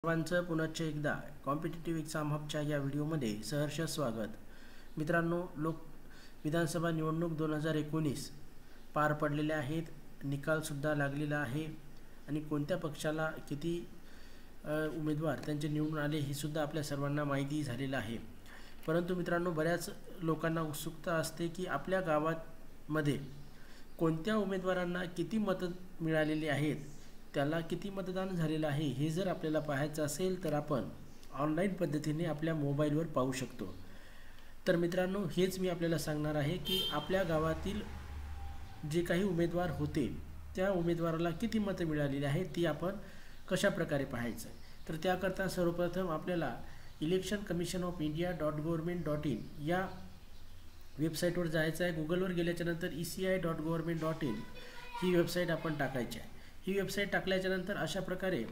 सर्वांचं पुनश्च एकदा कॉम्पिटिटिव्ह एक्झाम हबच्या या व्हिडिओमध्ये सहर्ष स्वागत. मित्रांनो, विधानसभा निवडणूक 2019 पार पडलेल्या आहेत. निकालसुद्धा लागलेला आहे आणि कोणत्या पक्षाला किती उमेदवार त्यांचे निवडून आले हे सुद्धा आपल्या सर्वांना माहिती झालेलं आहे. परंतु मित्रांनो, बऱ्याच लोकांना उत्सुकता असते की आपल्या गावामध्ये कोणत्या उमेदवारांना किती मतं मिळालेली आहेत, त्याला किती मतदान झालेलं आहे हे जर आपल्याला पाहायचं असेल तर आपण ऑनलाईन पद्धतीने आपल्या मोबाईलवर पाहू शकतो. तर मित्रांनो, हेच मी आपल्याला सांगणार आहे की आपल्या गावातील जे काही उमेदवार होते त्या उमेदवाराला किती मतं मिळालेली आहेत ती आपण कशा प्रकारे पाहायचं. तर त्याकरता सर्वप्रथम आपल्याला electioncommissionofIndia.government.in या वेबसाईटवर जायचं आहे. गुगलवर गेल्याच्यानंतर eci.government.in ही वेबसाईट आपण टाकायची आहे. ही वेबसाईट टाकल्याच्यानंतर अशा प्रकारे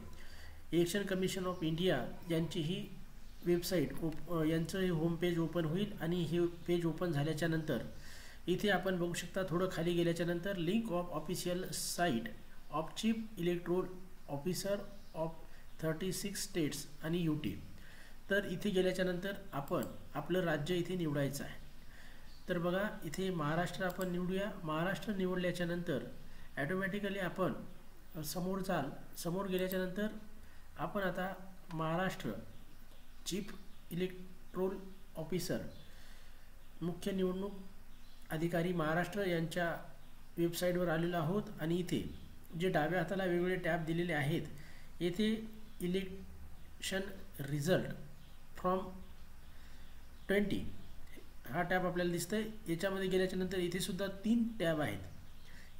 इलेक्शन कमिशन ऑफ इंडिया यांची ही वेबसाईट यांचं हे होम पेज ओपन होईल आणि हे पेज ओपन झाल्याच्यानंतर इथे आपण बघू शकता, थोडं खाली गेल्याच्यानंतर link of official site of chief electoral officer of 36 states आणि UT. तर इथे गेल्याच्यानंतर आपण आपलं राज्य इथे निवडायचं आहे. तर बघा, इथे महाराष्ट्र आपण निवडूया. महाराष्ट्र निवडल्याच्यानंतर ॲटोमॅटिकली आपण समोर गेल्याच्यानंतर आपण आता महाराष्ट्र चीफ इलेक्टोरल ऑफिसर मुख्य निवडणूक अधिकारी महाराष्ट्र यांच्या वेबसाईटवर आलेलो आहोत. आणि इथे जे डाव्या हाताला वेगवेगळे टॅब दिलेले आहेत, येथे इलेक्शन रिझल्ट फ्रॉम 20 हा टॅब आपल्याला दिसतंय. याच्यामध्ये गेल्याच्यानंतर इथे सुद्धा 3 टॅब आहेत.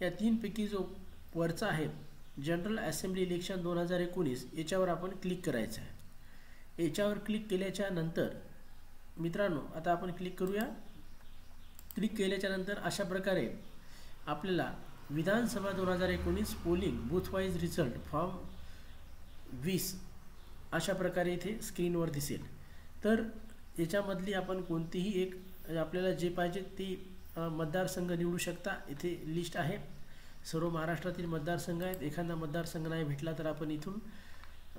या 3पैकी जो वरचा आहे जनरल असेंब्ली इलेक्शन 2019 याच्यावर आपण क्लिक करायचं आहे. याच्यावर क्लिक केल्याच्या नंतर मित्रांनो, आता आपण क्लिक करूया. क्लिक केल्याच्यानंतर अशा प्रकारे आपल्याला विधानसभा 2019 पोलिंग बूथवाईज रिझल्ट फॉर्म 20 अशा प्रकारे इथे स्क्रीनवर दिसेल. तर याच्यामधली आपण कोणतीही एक आपल्याला जे पाहिजे ती मतदारसंघ निवडू शकता. इथे लिस्ट आहे, सर्व महाराष्ट्रातील मतदारसंघ आहेत. एखादा मतदारसंघ नाही भेटला तर आपण इथून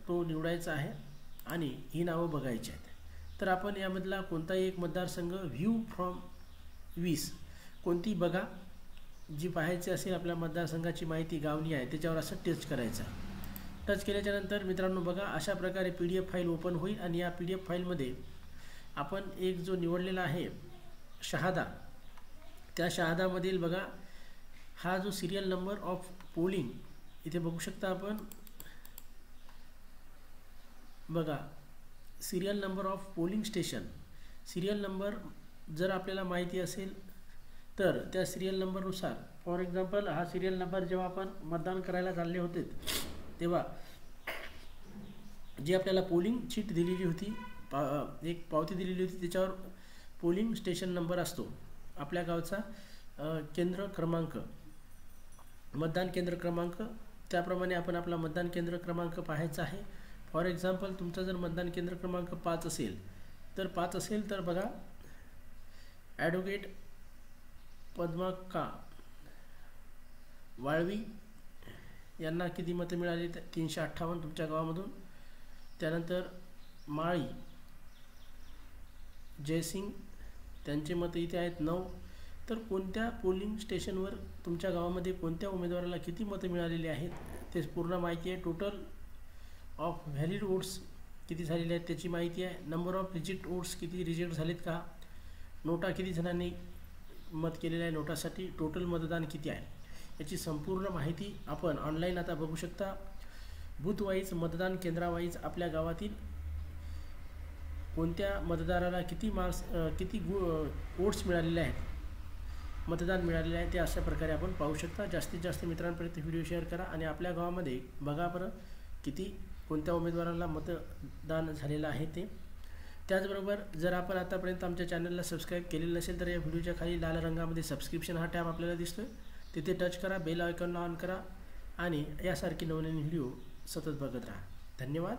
तो निवडायचा आहे आणि ही नावं बघायची आहेत. तर आपण यामधला कोणताही एक मतदारसंघ व्ह्यू फ्रॉम 20 कोणती बघा, जी पाहायची असेल आपल्या मतदारसंघाची माहिती गावनी आहे त्याच्यावर असं टच करायचं. टच केल्याच्यानंतर मित्रांनो बघा, अशा प्रकारे PDF फाईल ओपन होईल आणि या PDF फाईलमध्ये आपण एक जो निवडलेला आहे शहादा, त्या शहादामधील बघा हा जो सिरियल नंबर ऑफ पोलिंग इथे बघू शकता आपण. बघा, serial number of polling station, serial number जर आपल्याला माहिती असेल तर त्या सिरियल नंबरनुसार, फॉर एक्झाम्पल हा सिरियल नंबर जेव्हा आपण मतदान करायला चालले होते तेव्हा जी आपल्याला पोलिंग शीट दिलेली होती, एक पावती दिलेली होती, त्याच्यावर पोलिंग स्टेशन नंबर असतो. आपल्या गावचा केंद्र क्रमांक, मतदान केंद्र क्रमांक, त्याप्रमाणे आपण आपला मतदान केंद्र क्रमांक पाहायचा आहे. फॉर एक्झाम्पल तुमचा जर मतदान केंद्र क्रमांक 5 असेल तर बघा, ॲडव्होकेट पद्माका वाळवी यांना किती मतं मिळाली? 358 तुमच्या गावामधून. त्यानंतर माळी जयसिंग त्यांचे मतं इथे आहेत 9. तर कोणत्या पोलिंग स्टेशनवर तुमच्या गावामध्ये कोणत्या उमेदवाराला किती मतं मिळालेली आहेत ते पूर्ण माहिती आहे. टोटल ऑफ व्हॅलिड वोट्स किती झालेले आहेत त्याची माहिती आहे. नंबर ऑफ रिजेक्ट वोट्स किती रिजेक्ट झालेत का, नोटा किती जणांनी मत केलेलं आहे नोटासाठी, टोटल मतदान किती आहे याची संपूर्ण माहिती आपण ऑनलाईन आता बघू शकता. बूथवाईज मतदान केंद्रावाईज आपल्या गावातील कोणत्या मतदाराला किती वोट्स मिळालेले आहेत, मतदान मिळालेले आहे ते अशा प्रकारे आपण पाहू शकता. जास्तीत जास्त मित्रांपर्यंत व्हिडिओ शेअर करा आणि आपल्या गावामध्ये बघा बरं कोणत्या उमेदवाराला मतदान झालेलं आहे ते. त्याचबरोबर जर आपण आतापर्यंत आमच्या चॅनलला सबस्क्राईब केलेलं नसेल तर या व्हिडिओच्या खाली लाल रंगामध्ये सबस्क्रिप्शन हा टॅब आपल्याला दिसतोय, तिथे टच करा, बेल आयकॉनला ऑन करा आणि यासारखी नवनवीन व्हिडिओ सतत बघत राहा. धन्यवाद.